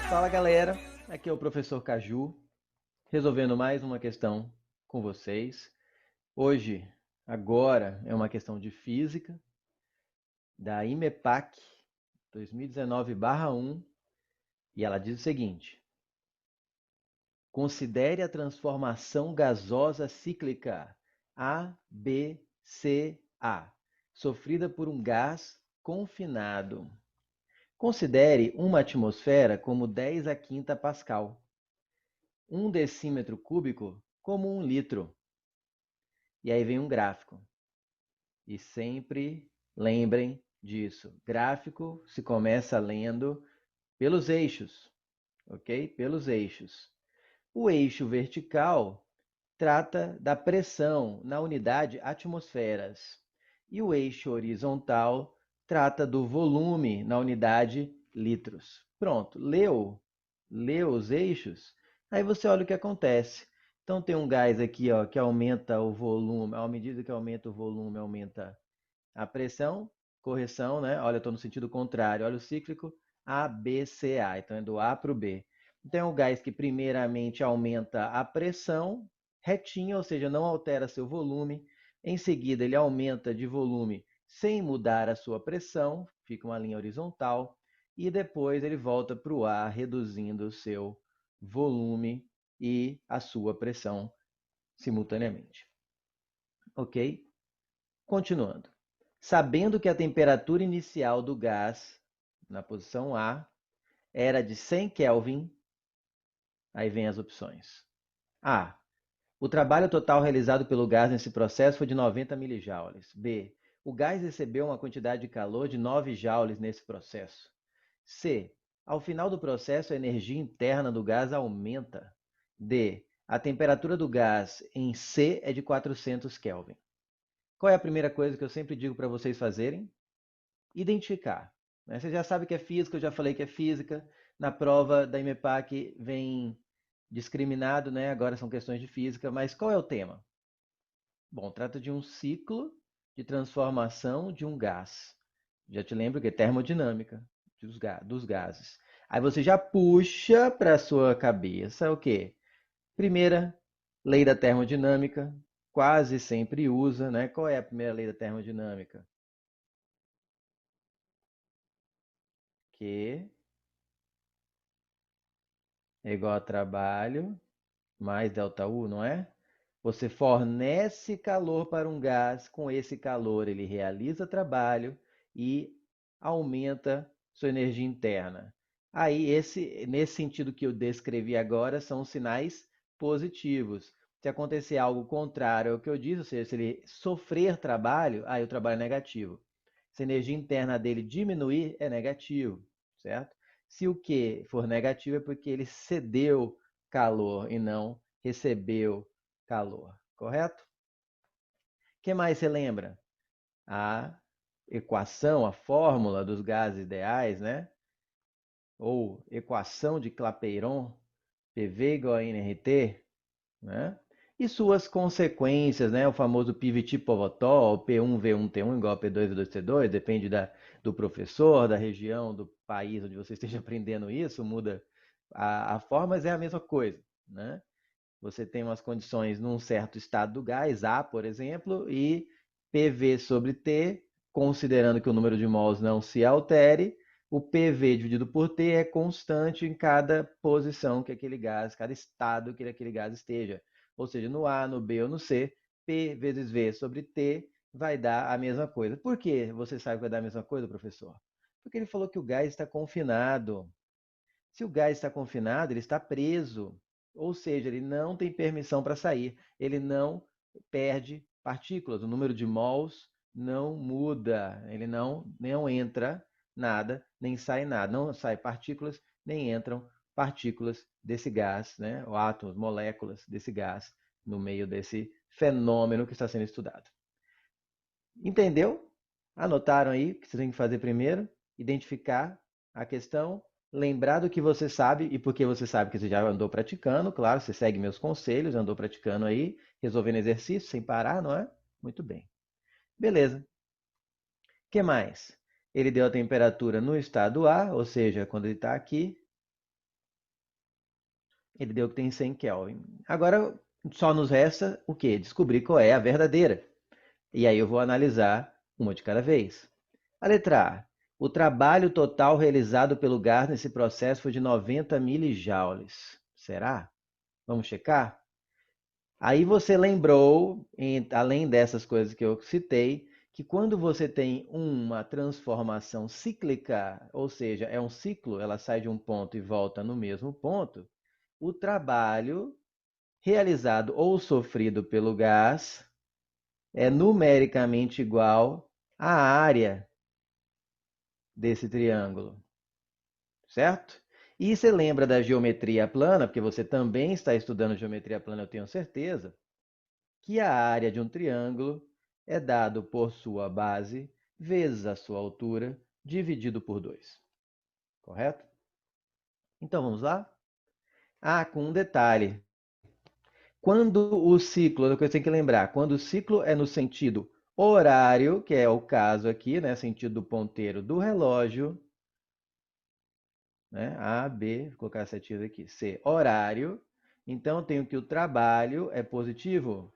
Fala galera, aqui é o professor Caju, resolvendo mais uma questão com vocês. Hoje, agora, é uma questão de física, da IMEPAC 2019/1, e ela diz o seguinte: considere a transformação gasosa cíclica ABCA, sofrida por um gás confinado. Considere uma atmosfera como 10 a quinta Pascal, 1 decímetro cúbico como 1 litro. E aí vem um gráfico. E sempre lembrem disso. Gráfico se começa lendo pelos eixos, ok? Pelos eixos. O eixo vertical trata da pressão na unidade atmosferas. E o eixo horizontal trata do volume na unidade litros. Pronto, leu os eixos, aí você olha o que acontece. Então tem um gás aqui, ó, que aumenta o volume, à medida que aumenta o volume, aumenta a pressão, correção, né? Olha, eu estou no sentido contrário, olha o cíclico ABCA, então é do A para o B. Então é um gás que primeiramente aumenta a pressão, retinho, ou seja, não altera seu volume. Em seguida, ele aumenta de volume sem mudar a sua pressão, fica uma linha horizontal, e depois ele volta para o ar, reduzindo o seu volume e a sua pressão simultaneamente. Ok? Continuando. Sabendo que a temperatura inicial do gás, na posição A, era de 100 Kelvin, aí vem as opções. A. O trabalho total realizado pelo gás nesse processo foi de 90 milijoules. B. O gás recebeu uma quantidade de calor de 9 joules nesse processo. C. Ao final do processo, a energia interna do gás aumenta. D. A temperatura do gás em C é de 400 Kelvin. Qual é a primeira coisa que eu sempre digo para vocês fazerem? Identificar. Né? Você já sabe que é física, eu já falei que é física. Na prova da IMEPAC vem discriminado, né? Agora são questões de física, mas qual é o tema? Bom, trata de um ciclo de transformação de um gás. Já te lembro que é termodinâmica dos gases. Aí você já puxa para a sua cabeça o quê? Primeira lei da termodinâmica, quase sempre usa, né? Qual é a primeira lei da termodinâmica? Q é igual a trabalho mais ΔU, não é? Você fornece calor para um gás, com esse calor ele realiza trabalho e aumenta sua energia interna. Aí, nesse sentido que eu descrevi agora, são sinais positivos. Se acontecer algo contrário ao que eu disse, ou seja, se ele sofrer trabalho, aí o trabalho é negativo. Se a energia interna dele diminuir, é negativo, certo? Se o Q for negativo, é porque ele cedeu calor e não recebeu calor, correto? O que mais você lembra? A equação, a fórmula dos gases ideais, né? Ou equação de Clapeyron, PV igual a nRT, né? E suas consequências, né? O famoso PVT-Povetol, P1V1T1 igual a P2V2T2, depende do professor, da região, do país onde você esteja aprendendo isso, muda a forma, mas é a mesma coisa, né? Você tem umas condições num certo estado do gás, A, por exemplo, e PV sobre T, considerando que o número de mols não se altere, o PV dividido por T é constante em cada posição que aquele gás, cada estado que aquele gás esteja. Ou seja, no A, no B ou no C, P vezes V sobre T vai dar a mesma coisa. Por que você sabe que vai dar a mesma coisa, professor? Porque ele falou que o gás está confinado. Se o gás está confinado, ele está preso, ou seja, ele não tem permissão para sair, ele não perde partículas, o número de mols não muda, ele não entra nada, nem sai nada, não sai partículas, nem entram partículas desse gás, né? Ou átomos, moléculas desse gás no meio desse fenômeno que está sendo estudado. Entendeu? Anotaram aí o que você tem que fazer primeiro? Identificar a questão, lembrar do que você sabe, e porque você sabe que você já andou praticando, claro, você segue meus conselhos, andou praticando aí, resolvendo exercício sem parar, não é? Muito bem. Beleza. que mais? Ele deu a temperatura no estado A, ou seja, quando ele está aqui, ele deu que tem 100 Kelvin. Agora, só nos resta o quê? Descobrir qual é a verdadeira. E aí eu vou analisar uma de cada vez. A letra A. O trabalho total realizado pelo gás nesse processo foi de 90 milijoules. Será? Vamos checar? Aí você lembrou, além dessas coisas que eu citei, que quando você tem uma transformação cíclica, ou seja, é um ciclo, ela sai de um ponto e volta no mesmo ponto, o trabalho realizado ou sofrido pelo gás é numericamente igual à área desse triângulo, certo? E você lembra da geometria plana, porque você também está estudando geometria plana, eu tenho certeza, que a área de um triângulo é dado por sua base vezes a sua altura, dividido por 2. Correto? Então vamos lá? Ah, com um detalhe. Quando o ciclo, é o que você tem que lembrar, quando o ciclo é no sentido horário, que é o caso aqui, né, sentido do ponteiro do relógio, né, A, B, vou colocar a setinha aqui, C, horário, então eu tenho que o trabalho é positivo.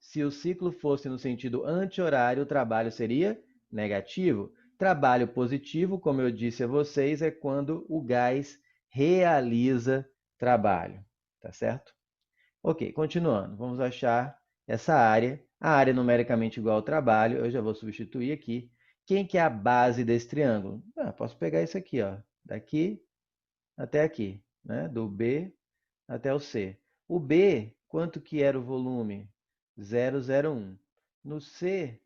Se o ciclo fosse no sentido anti-horário, o trabalho seria negativo. Trabalho positivo, como eu disse a vocês, é quando o gás realiza trabalho, tá certo? Ok, continuando. Vamos achar essa área. A área numericamente igual ao trabalho, eu já vou substituir aqui. Quem que é a base desse triângulo? Posso pegar isso aqui, ó, daqui até aqui, né? Do B até o C. O B, quanto que era o volume? 001. No C,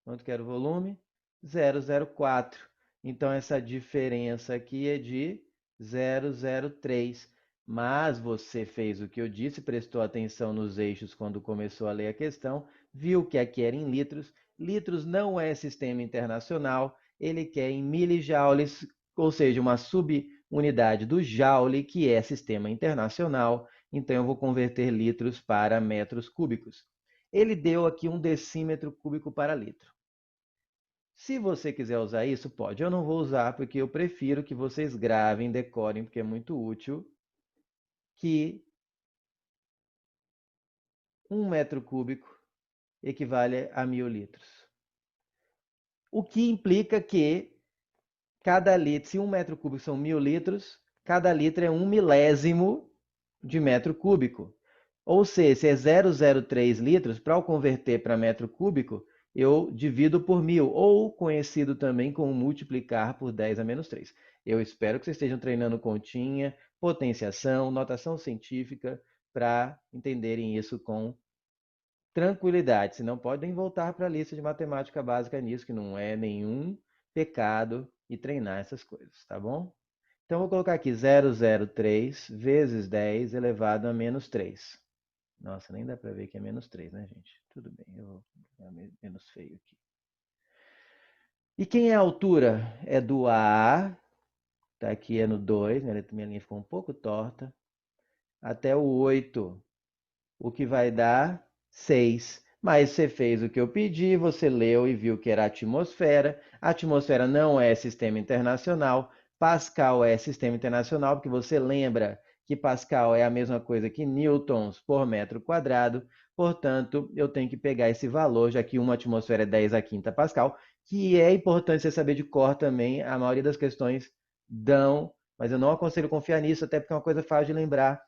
quanto que era o volume? 004. Então, essa diferença aqui é de 003. Mas você fez o que eu disse, prestou atenção nos eixos quando começou a ler a questão, viu que aqui era em litros. Litros não é sistema internacional, ele quer em milijoules, ou seja, uma subunidade do joule, que é sistema internacional. Então, eu vou converter litros para metros cúbicos. Ele deu aqui um decímetro cúbico para litro. Se você quiser usar isso, pode. Eu não vou usar porque eu prefiro que vocês gravem, decorem, porque é muito útil, que 1 metro cúbico equivale a 1000 litros. O que implica que cada litro, se 1 metro cúbico são 1000 litros, cada litro é 1 milésimo de metro cúbico. Ou seja, se é 003 litros, para eu converter para metro cúbico, eu divido por 1000, ou conhecido também como multiplicar por 10 a menos 3. Eu espero que vocês estejam treinando continha, potenciação, notação científica, para entenderem isso com tranquilidade. Se não, podem voltar para a lista de matemática básica nisso, que não é nenhum pecado e treinar essas coisas, tá bom? Então, vou colocar aqui 003 vezes 10 elevado a menos 3. Nossa, nem dá para ver que é menos 3, né, gente? Tudo bem, eu vou colocar menos feio aqui. E quem é a altura? É do A, tá aqui é no 2, minha linha ficou um pouco torta, até o 8, o que vai dar 6. Mas você fez o que eu pedi, você leu e viu que era atmosfera. A atmosfera não é sistema internacional. Pascal é sistema internacional, porque você lembra que Pascal é a mesma coisa que newtons por metro quadrado. Portanto, eu tenho que pegar esse valor, já que uma atmosfera é 10 a quinta Pascal, que é importante você saber de cor também. A maioria das questões dão, mas eu não aconselho confiar nisso, até porque é uma coisa fácil de lembrar.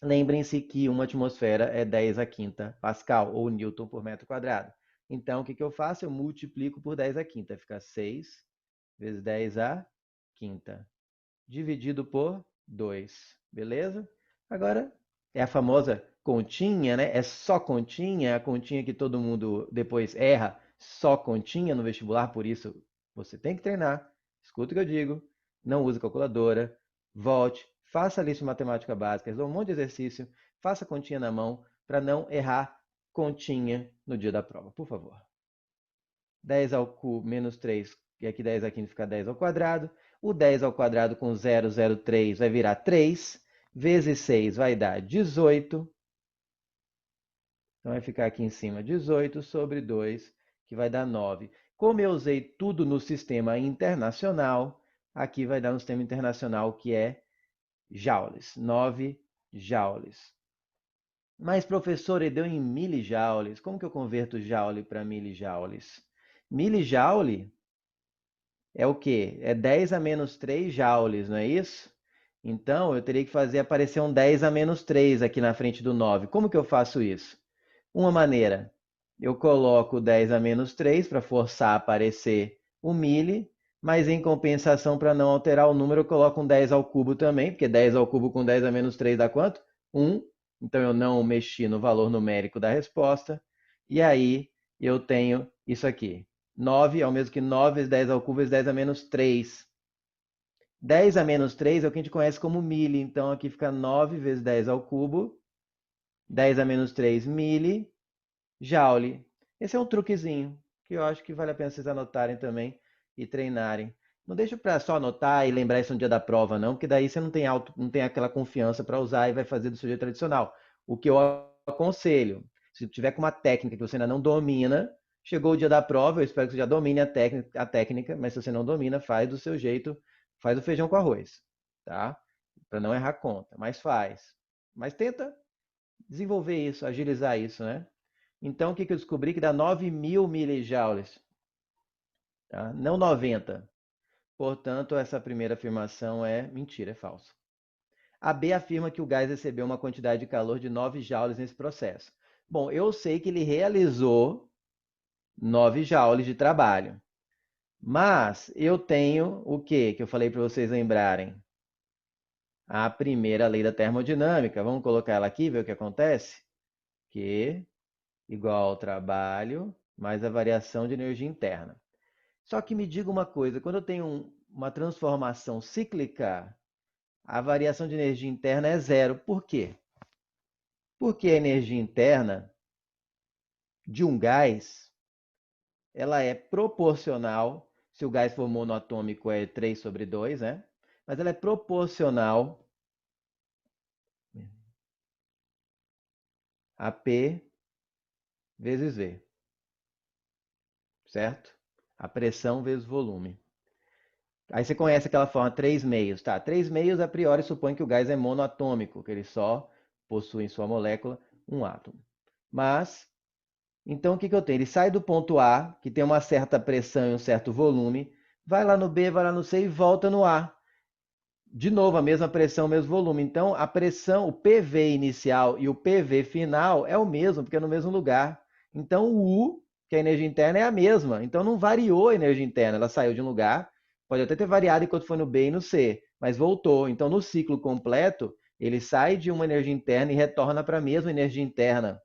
Lembrem-se que uma atmosfera é 10 a quinta Pascal, ou Newton por metro quadrado. Então, o que eu faço? Eu multiplico por 10 a quinta. Fica 6 vezes 10 a quinta, dividido por 2. Beleza? Agora, é a famosa continha, né? É só continha, a continha que todo mundo depois erra, só continha no vestibular, por isso você tem que treinar. Escuta o que eu digo, não use calculadora, volte, faça a lista de matemática básica, dê um monte de exercício, faça continha na mão para não errar continha no dia da prova, por favor. 10 ao cubo menos 3, e aqui 10 aqui fica 10 ao quadrado. O 10 ao quadrado com 003 vai virar 3, vezes 6 vai dar 18. Então vai ficar aqui em cima 18 sobre 2, que vai dar 9. Como eu usei tudo no sistema internacional, aqui vai dar no sistema internacional que é joules, 9 joules. Mas, professor, ele deu em milijoules. Como que eu converto joule para milijoules? Milijoule é o quê? É 10 a menos 3 joules, não é isso? Então, eu teria que fazer aparecer um 10 a menos 3 aqui na frente do 9. Como que eu faço isso? Uma maneira, eu coloco 10 a menos 3 para forçar a aparecer o mili, mas em compensação, para não alterar o número, eu coloco um 10 ao cubo também, porque 10 ao cubo com 10 a menos 3 dá quanto? 1. Então, eu não mexi no valor numérico da resposta. E aí, eu tenho isso aqui. 9 é o mesmo que 9 vezes 10 ao cubo vezes 10 a menos 3. 10 a menos 3 é o que a gente conhece como mili. Então, aqui fica 9 vezes 10 ao cubo. 10 a menos 3 mili. Joule. Esse é um truquezinho que eu acho que vale a pena vocês anotarem também e treinarem. Não deixa para só anotar e lembrar isso no dia da prova, não, porque daí você não tem aquela confiança para usar e vai fazer do seu jeito tradicional. O que eu aconselho, se tiver com uma técnica que você ainda não domina, chegou o dia da prova, eu espero que você já domine a técnica, mas se você não domina, faz do seu jeito, faz o feijão com arroz, tá? Para não errar conta, mas faz. Mas tenta desenvolver isso, agilizar isso, né? Então, o que eu descobri? Que dá 9.000 milijoules, tá? Não 90. Portanto, essa primeira afirmação é mentira, é falsa. A B afirma que o gás recebeu uma quantidade de calor de 9 joules nesse processo. Bom, eu sei que ele realizou 9 joules de trabalho. Mas eu tenho o quê? Que eu falei para vocês lembrarem. A primeira lei da termodinâmica. Vamos colocar ela aqui, ver o que acontece? Q igual ao trabalho mais a variação de energia interna. Só que me diga uma coisa, quando eu tenho uma transformação cíclica, a variação de energia interna é zero. Por quê? Porque a energia interna de um gás, ela é proporcional, se o gás for monoatômico é 3 sobre 2, né? Mas ela é proporcional a P vezes V, certo? A pressão vezes volume. Aí você conhece aquela forma 3 meios, tá? 3 meios a priori supõe que o gás é monoatômico, que ele só possui em sua molécula um átomo. Mas, então o que eu tenho? Ele sai do ponto A, que tem uma certa pressão e um certo volume, vai lá no B, vai lá no C e volta no A. De novo, a mesma pressão, o mesmo volume. Então, a pressão, o PV inicial e o PV final é o mesmo, porque é no mesmo lugar. Então, o U, que é a energia interna, é a mesma. Então, não variou a energia interna, ela saiu de um lugar, pode até ter variado enquanto foi no B e no C, mas voltou. Então, no ciclo completo, ele sai de uma energia interna e retorna para a mesma energia interna.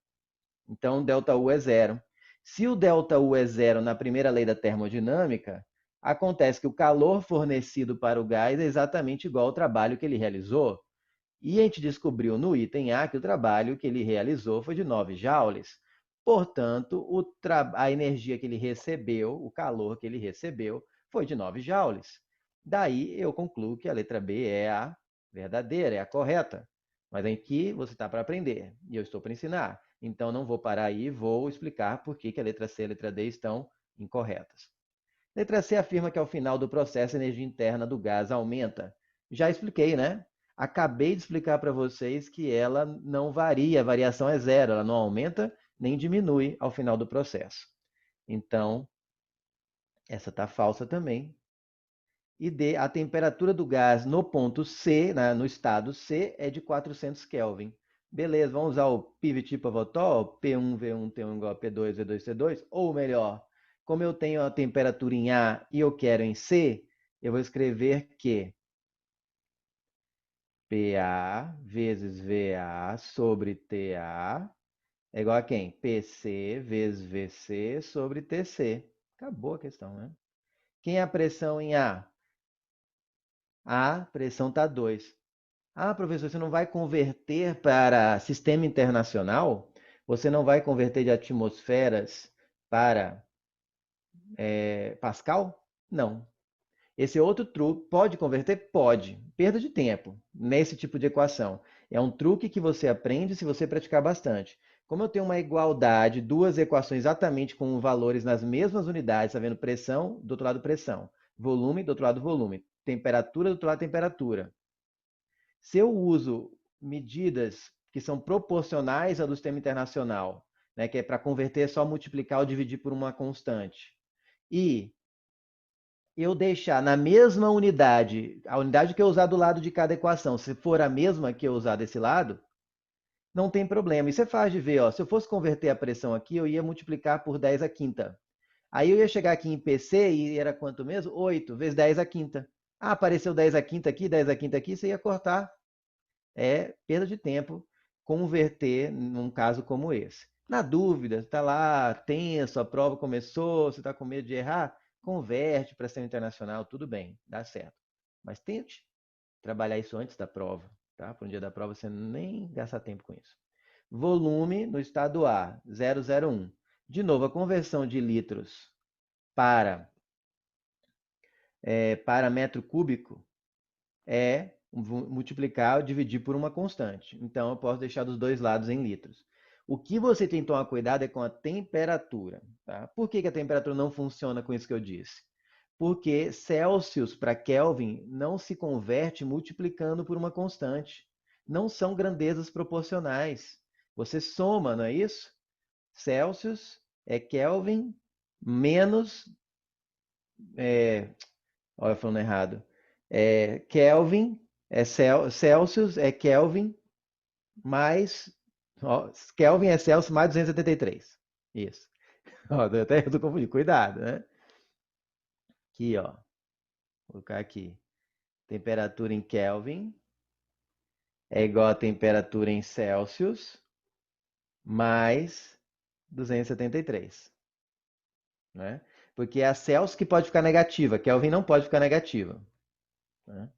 Então, ΔU é zero. Se o ΔU é zero na primeira lei da termodinâmica, acontece que o calor fornecido para o gás é exatamente igual ao trabalho que ele realizou. E a gente descobriu no item A que o trabalho que ele realizou foi de 9 joules. Portanto, a energia que ele recebeu, o calor que ele recebeu, foi de 9 joules. Daí eu concluo que a letra B é a verdadeira, é a correta. Mas aqui você está para aprender e eu estou para ensinar. Então não vou parar aí e vou explicar por que a letra C e a letra D estão incorretas. Letra C afirma que ao final do processo a energia interna do gás aumenta. Já expliquei, né? Acabei de explicar para vocês que ela não varia, a variação é zero, ela não aumenta nem diminui ao final do processo. Então, essa está falsa também. E D, a temperatura do gás no ponto C, no estado C, é de 400 Kelvin. Beleza, vamos usar o pivot pivotol, P1V1T1 igual a P2V2T2, ou melhor, como eu tenho a temperatura em A e eu quero em C, eu vou escrever que PA vezes VA sobre TA é igual a quem? PC vezes VC sobre TC. Acabou a questão, né? Quem é a pressão em A? A pressão está 2. Ah, professor, você não vai converter para sistema internacional? Você não vai converter de atmosferas para Pascal? Não. Esse é outro truque. Pode converter? Pode. Perda de tempo nesse tipo de equação. É um truque que você aprende se você praticar bastante. Como eu tenho uma igualdade, duas equações exatamente com valores nas mesmas unidades, está vendo pressão, do outro lado pressão, volume, do outro lado volume, temperatura, do outro lado temperatura. Se eu uso medidas que são proporcionais ao do sistema internacional, né, que é para converter é só multiplicar ou dividir por uma constante, e eu deixar na mesma unidade, a unidade que eu usar do lado de cada equação, se for a mesma que eu usar desse lado, não tem problema. Isso é fácil de ver. Ó. Se eu fosse converter a pressão aqui, eu ia multiplicar por 10 a quinta. Aí eu ia chegar aqui em PC e era quanto mesmo? 8 vezes 10 a quinta. Ah, apareceu 10 a quinta aqui, 10 a quinta aqui, você ia cortar. É perda de tempo converter num caso como esse. Na dúvida, está lá tenso, a prova começou, você está com medo de errar, converte para ser internacional, tudo bem, dá certo. Mas tente trabalhar isso antes da prova, tá? Para um dia da prova você nem gastar tempo com isso. Volume no estado A, 001. De novo, a conversão de litros para, para metro cúbico é multiplicar ou dividir por uma constante. Então, eu posso deixar dos dois lados em litros. O que você tem que tomar cuidado é com a temperatura. Tá? Por que a temperatura não funciona com isso que eu disse? Porque Celsius para Kelvin não se converte multiplicando por uma constante. Não são grandezas proporcionais. Você soma, não é isso? Celsius é Kelvin menos. Olha, falando errado. Kelvin é Celsius é Kelvin mais. Ó, Kelvin é Celsius mais 273. Isso. Ó, até eu tô confundindo. Cuidado, né? Aqui, ó. Vou colocar aqui. Temperatura em Kelvin é igual a temperatura em Celsius mais 273. Né? Porque é a Celsius que pode ficar negativa. Kelvin não pode ficar negativa. Né?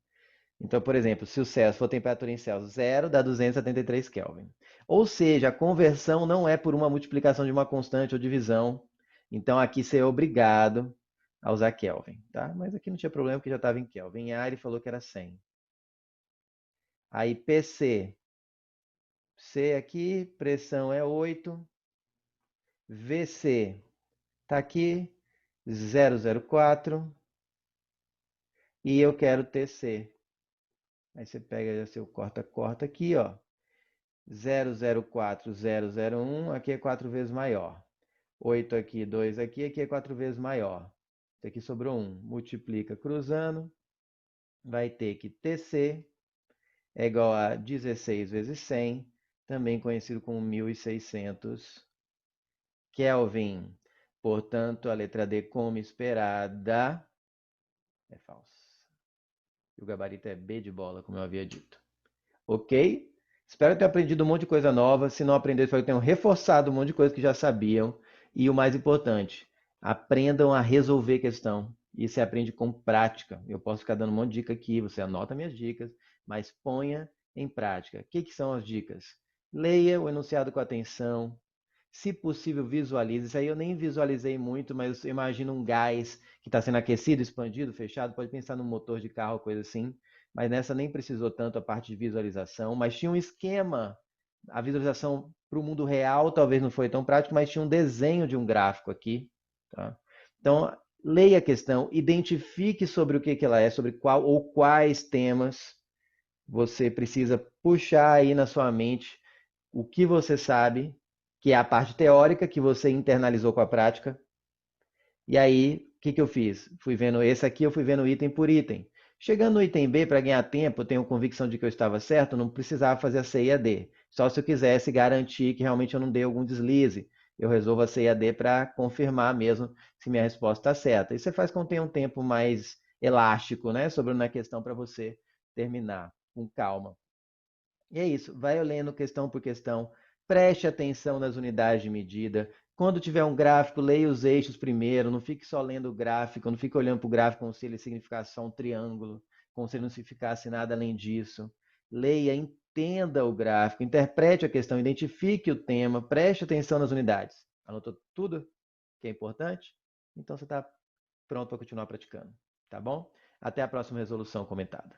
Então, por exemplo, se o Celsius for temperatura em Celsius 0, dá 273 Kelvin. Ou seja, a conversão não é por uma multiplicação de uma constante ou divisão. Então, aqui você é obrigado a usar Kelvin. Tá? Mas aqui não tinha problema, porque já estava em Kelvin. Em A ele falou que era 100. Aí, PC. C aqui, pressão é 8. VC está aqui, 004. E eu quero TC. Aí você pega seu corta-corta aqui, ó. 004001, aqui é 4 vezes maior. 8 aqui, 2 aqui, aqui é 4 vezes maior. Isso aqui sobrou 1. Multiplica cruzando. Vai ter que TC é igual a 16 vezes 100, também conhecido como 1600 Kelvin. Portanto, a letra D, como esperada, é falsa. E o gabarito é B de bola, como eu havia dito. Ok? Espero ter aprendido um monte de coisa nova. Se não aprendeu, espero que tenham reforçado um monte de coisa que já sabiam. E o mais importante, aprendam a resolver questão. E você aprende com prática. Eu posso ficar dando um monte de dica aqui, você anota minhas dicas, mas ponha em prática. O que são as dicas? Leia o enunciado com atenção. Se possível, visualize. Isso aí eu nem visualizei muito, mas eu imagino um gás que está sendo aquecido, expandido, fechado. Pode pensar num motor de carro, coisa assim. Mas nessa nem precisou tanto a parte de visualização. Mas tinha um esquema. A visualização para o mundo real talvez não foi tão prático, mas tinha um desenho de um gráfico aqui. Tá? Então, leia a questão, identifique sobre o que ela é, sobre qual ou quais temas você precisa puxar aí na sua mente o que você sabe, que é a parte teórica que você internalizou com a prática. E aí, o que eu fiz? Fui vendo esse aqui, eu fui vendo item por item. Chegando no item B, para ganhar tempo, eu tenho convicção de que eu estava certo, não precisava fazer a C e a D. Só se eu quisesse garantir que realmente eu não dei algum deslize. Eu resolvo a C e a D para confirmar mesmo se minha resposta está certa. E você faz com que tenha um tempo mais elástico, né? Sobre uma questão para você terminar com calma. E é isso, vai lendo questão por questão, preste atenção nas unidades de medida. Quando tiver um gráfico, leia os eixos primeiro, não fique só lendo o gráfico, não fique olhando para o gráfico como se ele significasse só um triângulo, como se ele não significasse nada além disso. Leia, entenda o gráfico, interprete a questão, identifique o tema, preste atenção nas unidades. Anotou tudo que é importante? Então você está pronto para continuar praticando, tá bom? Até a próxima resolução comentada.